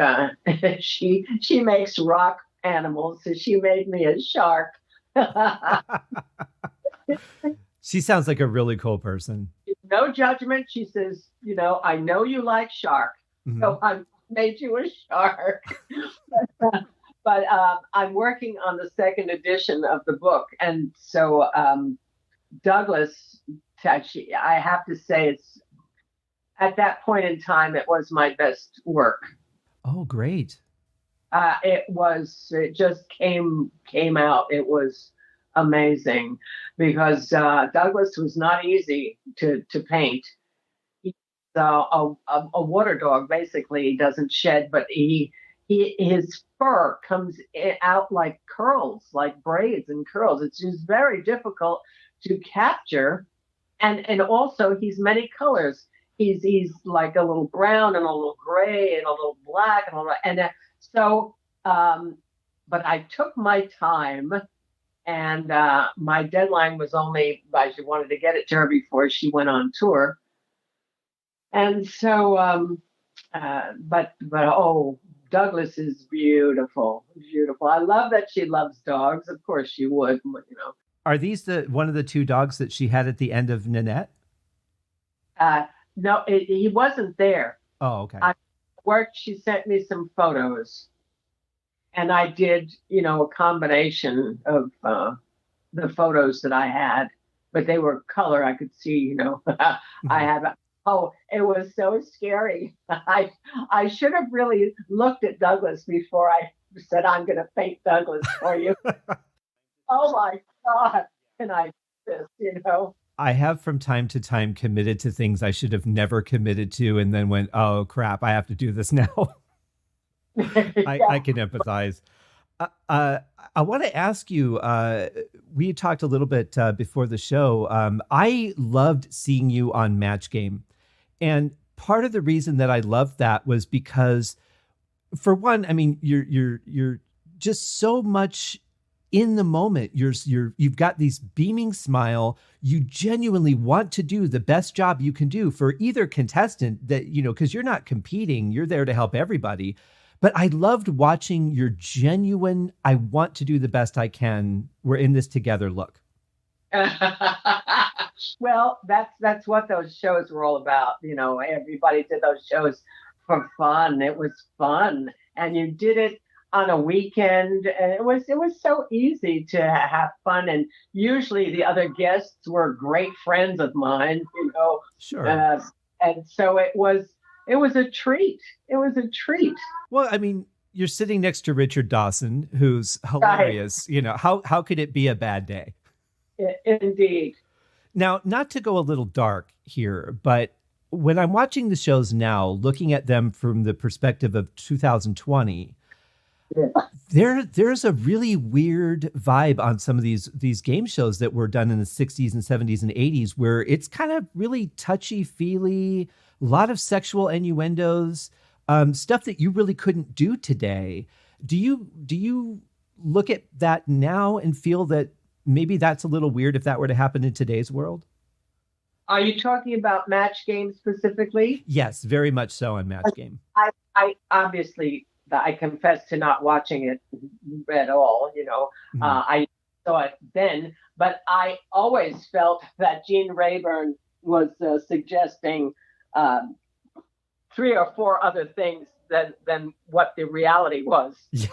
she makes rock animals, so she made me a shark. She sounds like a really cool person. No judgment. She says, I know you like shark, so I made you a shark. But I'm working on the second edition of the book, and so Douglas, I have to say, it's at that point in time, it was my best work. Oh, great! It just came out. It was amazing because Douglas was not easy to paint. He's a water dog, basically. He doesn't shed, but his fur comes out like curls, like braids and curls. It's just very difficult to capture, and also he's many colors. He's like a little brown and a little gray and a little black but I took my time, and my deadline was only I wanted to get it to her before she went on tour, and so but Douglas is beautiful, beautiful. I love that she loves dogs. Of course she would, Are these one of the two dogs that she had at the end of Nanette? No, he wasn't there. Oh, okay. She sent me some photos, and I did, a combination of the photos that I had, but they were color. I could see, I have. Oh, it was so scary. I should have really looked at Douglas before I said, I'm going to paint Douglas for you. Oh my God. And I did this, I have from time to time committed to things I should have never committed to, and then went, oh crap, I have to do this now. I can empathize. I want to ask you, we talked a little bit before the show. I loved seeing you on Match Game. And part of the reason that I loved that was because, for one, I mean, you're just so much in the moment. You've got these beaming smile. You genuinely want to do the best job you can do for either contestant that, because you're not competing, you're there to help everybody. But I loved watching your genuine, I want to do the best I can. We're in this together look. Well, that's what those shows were all about. Everybody did those shows for fun. It was fun, and you did it on a weekend, and it was so easy to have fun. And usually the other guests were great friends of mine. Sure. And so it was a treat. It was a treat. Well, I mean, you're sitting next to Richard Dawson, who's hilarious. Right. How could it be a bad day? Indeed. Now, not to go a little dark here, but when I'm watching the shows now, looking at them from the perspective of 2020, there's a really weird vibe on some of these game shows that were done in the 60s and 70s and 80s, where it's kind of really touchy-feely, a lot of sexual innuendos, stuff that you really couldn't do today. Do you look at that now and feel that maybe that's a little weird if that were to happen in today's world? Are you talking about Match Game specifically? Yes, very much so on Match Game. I obviously, I confess to not watching it at all. Mm-hmm. I saw it then, but I always felt that Gene Rayburn was suggesting 3 or 4 other things than what the reality was. Yeah.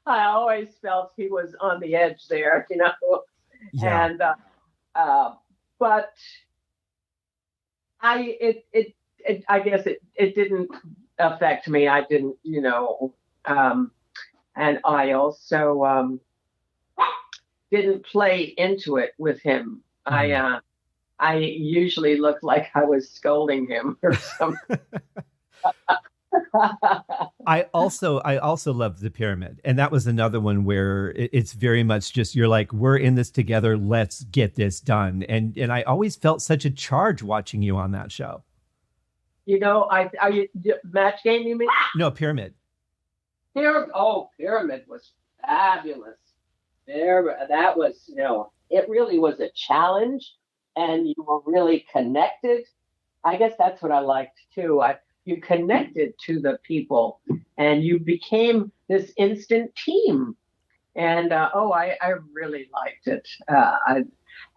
I always felt he was on the edge there, Yeah. And but I guess it didn't affect me. I didn't, and I also didn't play into it with him. Mm. I usually looked like I was scolding him or something. I also loved The Pyramid. And that was another one where it's very much just, you're like, we're in this together. Let's get this done. And I always felt such a charge watching you on that show. Are you Match Game, you mean? No, Pyramid. Pyramid was fabulous. That was, it really was a challenge, and you were really connected. I guess that's what I liked too. You connected to the people, and you became this instant team. And I really liked it.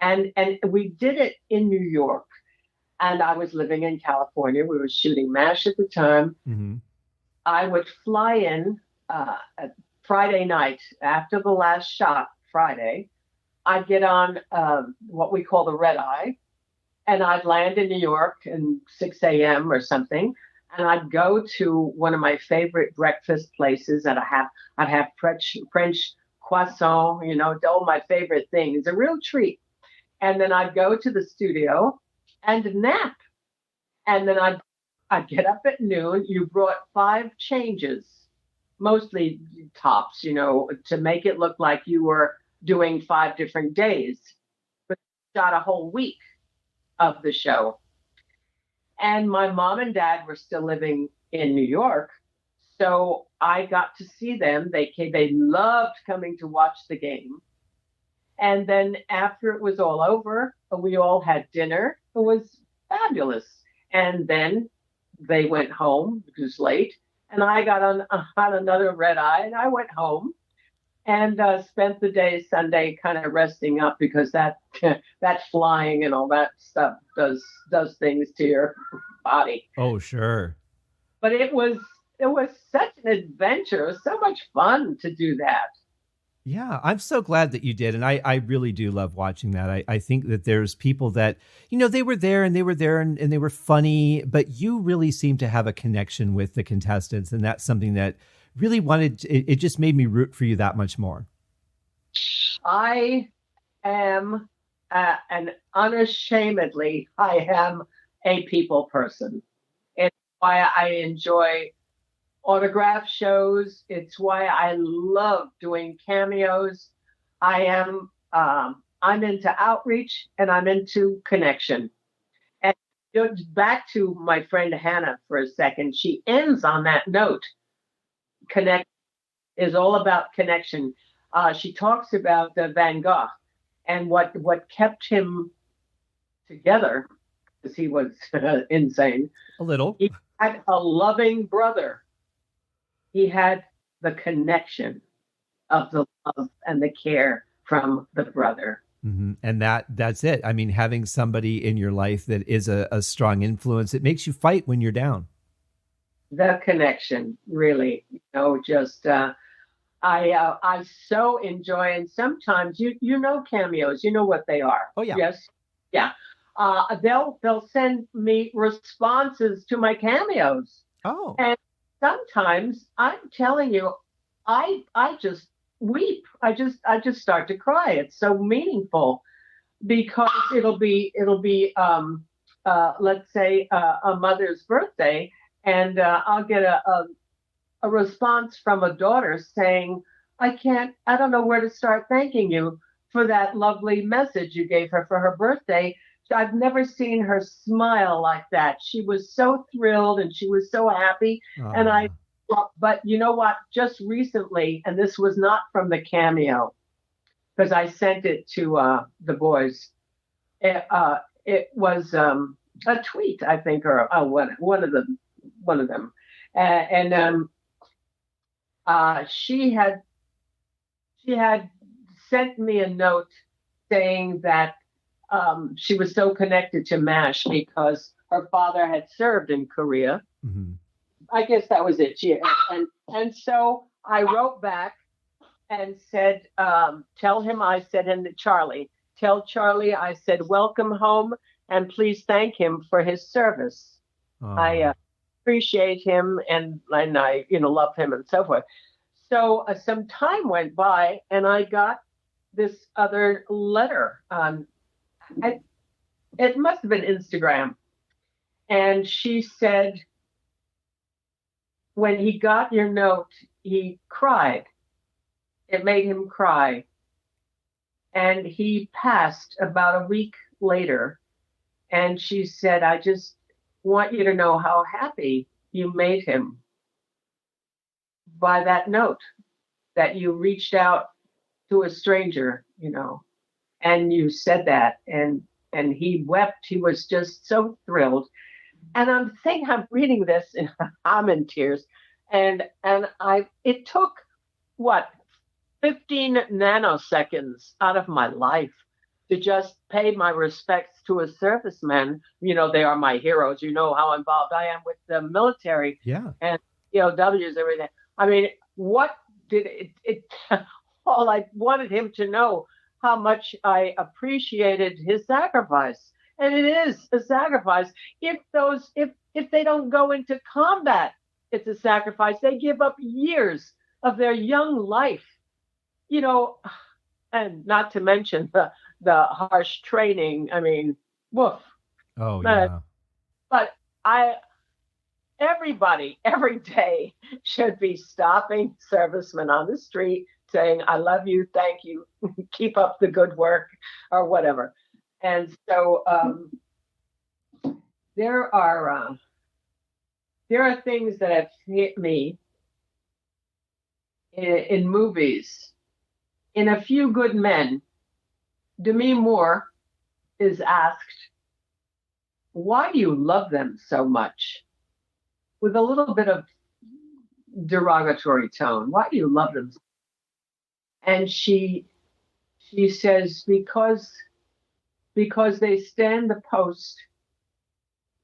And we did it in New York, and I was living in California. We were shooting MASH at the time. Mm-hmm. I would fly in Friday night after the last shot. Friday, I'd get on what we call the red eye, and I'd land in New York at 6 a.m. or something. And I'd go to one of my favorite breakfast places, and I'd have French croissant, all my favorite things, a real treat. And then I'd go to the studio and nap. And then I'd get up at noon. You brought 5 changes, mostly tops, to make it look like you were doing 5 different days, but shot a whole week of the show. And my mom and dad were still living in New York, so I got to see them. They loved coming to watch the game. And then after it was all over, we all had dinner. It was fabulous. And then they went home. It was late. And I got on another red eye, and I went home and spent the day Sunday kind of resting up, because that flying and all that stuff does things to your body. Oh, sure. But it was such an adventure. It was so much fun to do that. Yeah, I'm so glad that you did. And I really do love watching that. I think that there's people that, they were there and they were funny, but you really seem to have a connection with the contestants. And that's something that really it just made me root for you that much more. I am, and unashamedly, I am a people person. It's why I enjoy autograph shows. It's why I love doing cameos. I'm into outreach, and I'm into connection. And back to my friend Hannah for a second. She ends on that note. Connect is all about connection. She talks about Van Gogh and what kept him together, because he was insane. A little. He had a loving brother. He had the connection of the love and the care from the brother. Mm-hmm. And that's it. I mean, having somebody in your life that is a strong influence, it makes you fight when you're down. The connection, really, just I so enjoy, and sometimes you know cameos, you know what they are. Oh yeah, yes, yeah. They'll send me responses to my cameos. Oh, and sometimes I'm telling you, I just weep. I just start to cry. It's so meaningful, because it'll be let's say a mother's birthday, and I'll get a response from a daughter saying, I don't know where to start thanking you for that lovely message you gave her for her birthday. I've never seen her smile like that. She was so thrilled and she was so happy. And but you know what? Just recently, and this was not from the cameo, because I sent it to the boys. It was a tweet, I think, or one of them, and she had sent me a note saying that she was so connected to MASH because her father had served in Korea. Mm-hmm. I guess that was it. And so I wrote back and said, tell him, I said, tell Charlie, I said, welcome home, and please thank him for his service. I appreciate him, and I love him, and so forth. So some time went by, and I got this other letter. It must have been Instagram. And she said, when he got your note, he cried. It made him cry. And he passed about a week later. And she said, I just want you to know how happy you made him by that note, that you reached out to a stranger, and you said that, and he wept. He was just so thrilled. And I'm reading this and I'm in tears. And it took 15 nanoseconds out of my life to just pay my respects to a serviceman. They are my heroes. You know how involved I am with the military. Yeah. And POWs, everything. I mean, what did it all I wanted him to know how much I appreciated his sacrifice. And it is a sacrifice. If they don't go into combat, it's a sacrifice. They give up years of their young life, and not to mention the harsh training. I mean, woof. Oh yeah. But everybody every day should be stopping servicemen on the street saying, I love you, thank you, keep up the good work, or whatever. And so there are things that have hit me in movies. In A Few Good Men, Demi Moore is asked, why do you love them so much? With a little bit of derogatory tone. Why do you love them? And she says, because they stand the post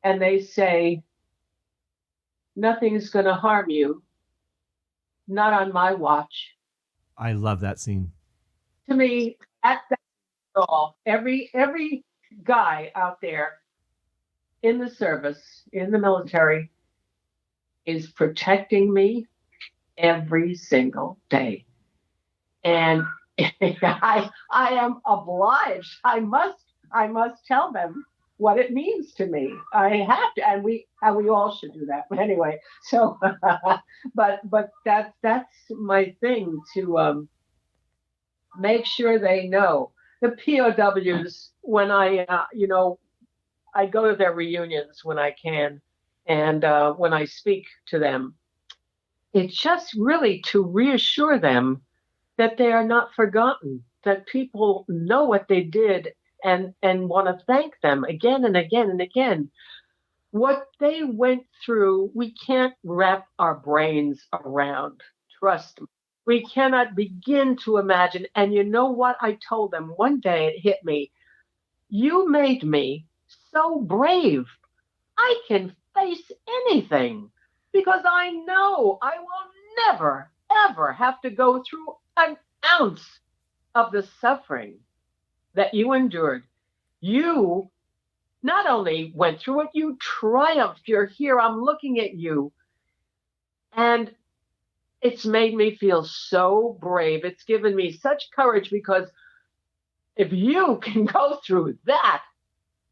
and they say, nothing's going to harm you, not on my watch. I love that scene. To me, that's all. Every guy out there in the service, in the military, is protecting me every single day. And I am obliged. I must tell them what it means to me. I have to, and we all should do that. But anyway, so but that's my thing, to make sure they know. The POWs, when I go to their reunions when I can, and when I speak to them, it's just really to reassure them that they are not forgotten, that people know what they did and want to thank them again and again and again. What they went through, we can't wrap our brains around. Trust me. We cannot begin to imagine. And you know what? I told them one day, it hit me. You made me so brave. I can face anything because I know I will never, ever have to go through an ounce of the suffering that you endured. You not only went through it, you triumphed. You're here. I'm looking at you. And it's made me feel so brave. It's given me such courage because if you can go through that,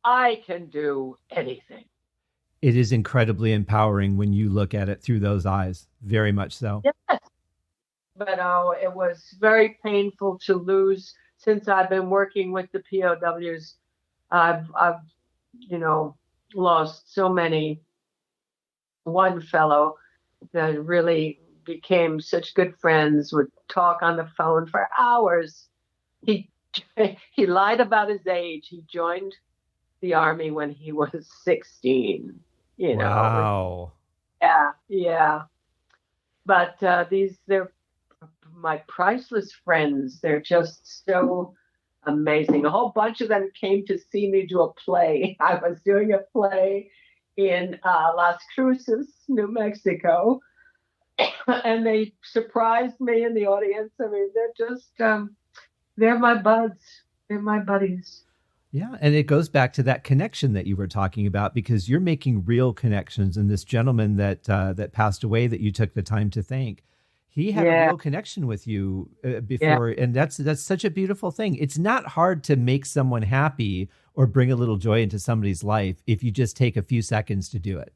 I can do anything. It is incredibly empowering when you look at it through those eyes. Very much so. Yes. But it was very painful to lose. Since I've been working with the POWs, I've lost so many. One fellow that really became such good friends, would talk on the phone for hours. He he lied about his age. He joined the army when he was 16. Wow. Yeah. But they're my priceless friends. They're just so amazing. A whole bunch of them came to see me do a play. I was doing a play in Las Cruces, New Mexico, and they surprised me in the audience. I mean, they're just, they're my buds. They're my buddies. Yeah. And it goes back to that connection that you were talking about, because you're making real connections. And this gentleman that passed away that you took the time to thank, he had a real connection with you before. Yeah. And that's such a beautiful thing. It's not hard to make someone happy or bring a little joy into somebody's life if you just take a few seconds to do it.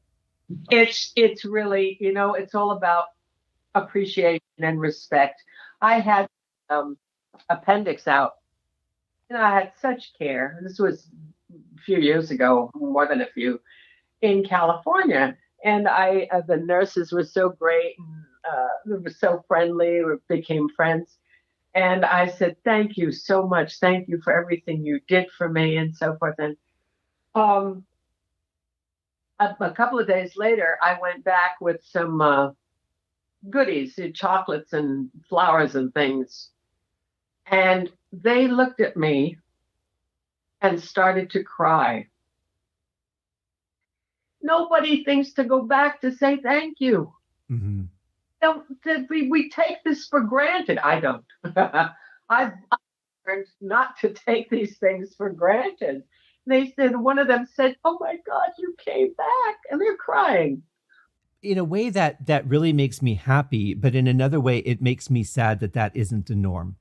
It's really, it's all about appreciation and respect. I had appendix out, and I had such care. This was a few years ago, more than a few, in California. And the nurses were so great, and they were so friendly. We became friends. And I said, thank you so much. Thank you for everything you did for me, and so forth. And a couple of days later, I went back with some goodies, chocolates and flowers and things. And they looked at me and started to cry. Nobody thinks to go back to say thank you. Mm-hmm. We take this for granted. I don't. I've learned not to take these things for granted. They said, one of them said, oh my God, you came back. And they're crying. In a way that really makes me happy, but in another way, it makes me sad that isn't the norm.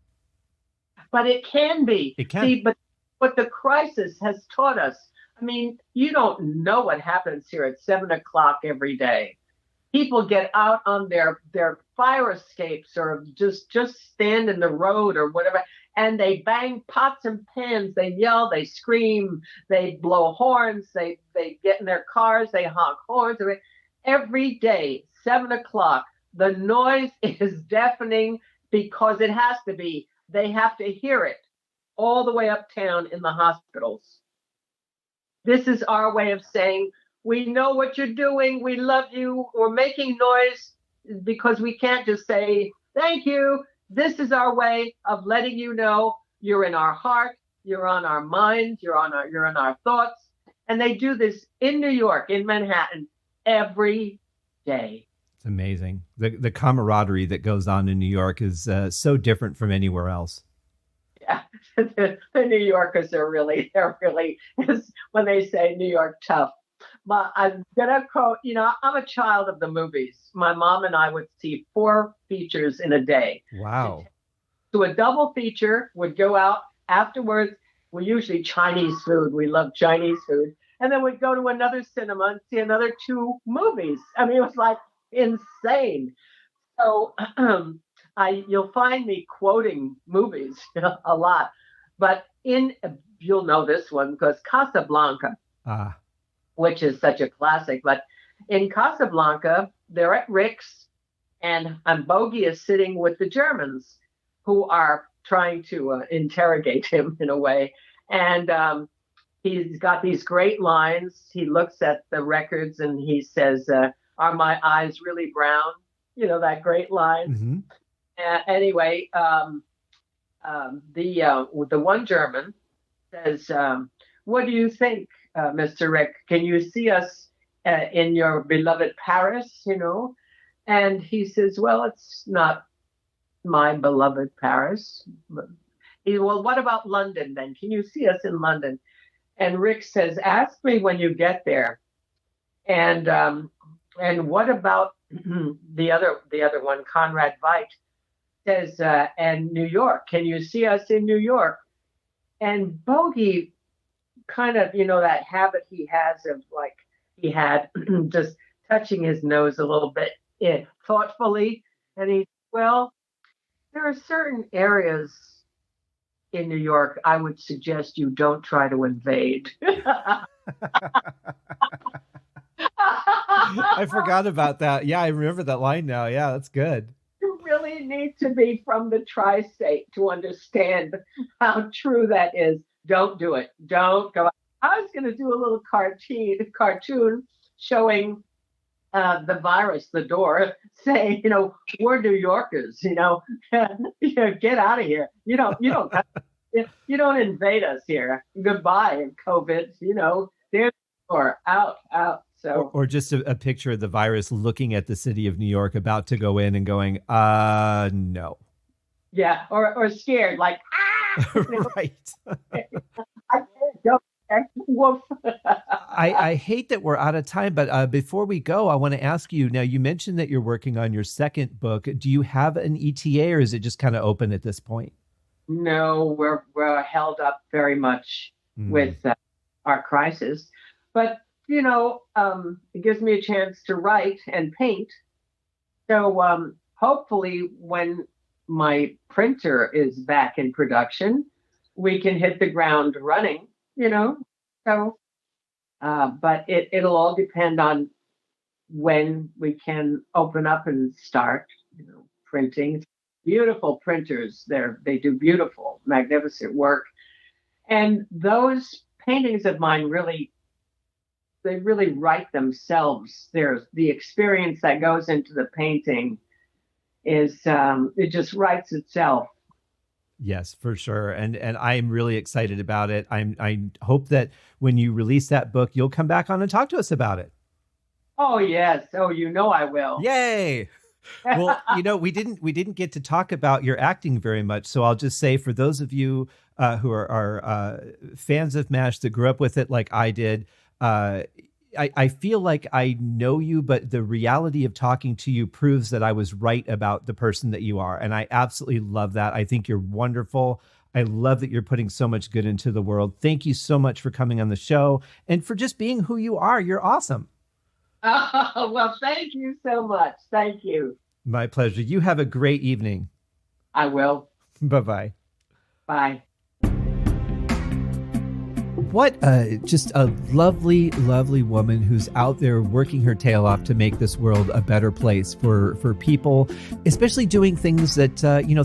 But it can be. It can. See, but what the crisis has taught us, I mean, you don't know what happens here at 7:00 every day. People get out on their fire escapes or just stand in the road or whatever, and they bang pots and pans, they yell, they scream, they blow horns, they get in their cars, they honk horns. Every day, 7:00, the noise is deafening because it has to be. They have to hear it all the way uptown in the hospitals. This is our way of saying, we know what you're doing. We love you. We're making noise because we can't just say, thank you. This is our way of letting you know you're in our heart. You're on our minds. You're in our thoughts. And they do this in New York, in Manhattan, every day. It's amazing. The camaraderie that goes on in New York is so different from anywhere else. Yeah, the New Yorkers they're really, when they say New York tough. But I'm gonna quote, I'm a child of the movies. My mom and I would see 4 features in a day. Wow. So a double feature would go out afterwards. We usually Chinese food. We love Chinese food. And then we'd go to another cinema and see another 2 movies. I mean, it was like insane. So you'll find me quoting movies a lot. But you'll know this one because Casablanca, which is such a classic. But in Casablanca, they're at Rick's, and Bogey is sitting with the Germans. who are trying to interrogate him in a way. And he's got these great lines. He looks at the records and he says, "Are my eyes really brown?" You know, that great line. Mm-hmm. Anyway, the one German says, "What do you think, Mr. Rick? Can you see us in your beloved Paris, you know?" And he says, "Well, it's not my beloved Paris." Well, what about London then? Can you see us in London? And Rick says, "Ask me when you get there." And what about the other one, Conrad Veidt, says, "And New York, can you see us in New York?" And Bogey kind of, that habit he has of like he had just touching his nose a little bit thoughtfully. And he, "Well, there are certain areas in New York I would suggest you don't try to invade." I forgot about that. Yeah, I remember that line now. Yeah, that's good. You really need to be from the tri-state to understand how true that is. Don't do it. Don't go. I was going to do a little cartoon showing the virus, the door, saying, "We're New Yorkers, get out of here. You don't invade us here. Goodbye, COVID, there's the door, out. So, or just a picture of the virus looking at the city of New York, about to go in and going, no. Yeah, or scared, like, Right. I can't go. Woof. I hate that we're out of time, but before we go, I want to ask you, now you mentioned that you're working on your second book. Do you have an ETA, or is it just kind of open at this point? No, we're held up very much with our crisis, but it gives me a chance to write and paint. So hopefully when my printer is back in production, we can hit the ground running, So, but it'll all depend on when we can open up and start, printing. Beautiful printers. They do beautiful, magnificent work. And those paintings of mine they really write themselves. There's the experience that goes into the painting is it just writes itself. Yes, for sure. And I'm really excited about it. I hope that when you release that book, you'll come back on and talk to us about it. Oh, yes. Oh, I will. Yay. Well, we didn't get to talk about your acting very much. So I'll just say, for those of you who are fans of MASH that grew up with it like I did, I feel like I know you, but the reality of talking to you proves that I was right about the person that you are. And I absolutely love that. I think you're wonderful. I love that you're putting so much good into the world. Thank you so much for coming on the show and for just being who you are. You're awesome. Oh, well, thank you so much. Thank you. My pleasure. You have a great evening. I will. Bye-bye. Bye. What just a lovely, lovely woman who's out there working her tail off to make this world a better place for people, especially doing things that,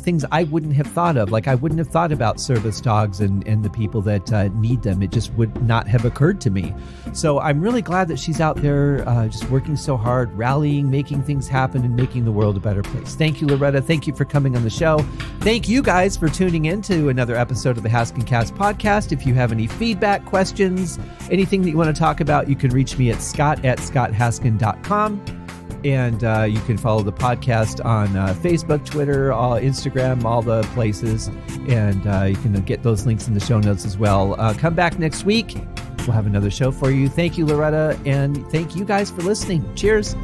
things I wouldn't have thought of. Like I wouldn't have thought about service dogs and the people that need them. It just would not have occurred to me. So I'm really glad that she's out there just working so hard, rallying, making things happen, and making the world a better place. Thank you, Loretta. Thank you for coming on the show. Thank you guys for tuning in to another episode of the Haskin Cast podcast. If you have any feedback, questions, anything that you want to talk about, you can reach me at scott@scotthaskin.com. And you can follow the podcast on Facebook, Twitter, Instagram, all the places. And you can get those links in the show notes as well. Come back next week. We'll have another show for you. Thank you, Loretta. And thank you guys for listening. Cheers.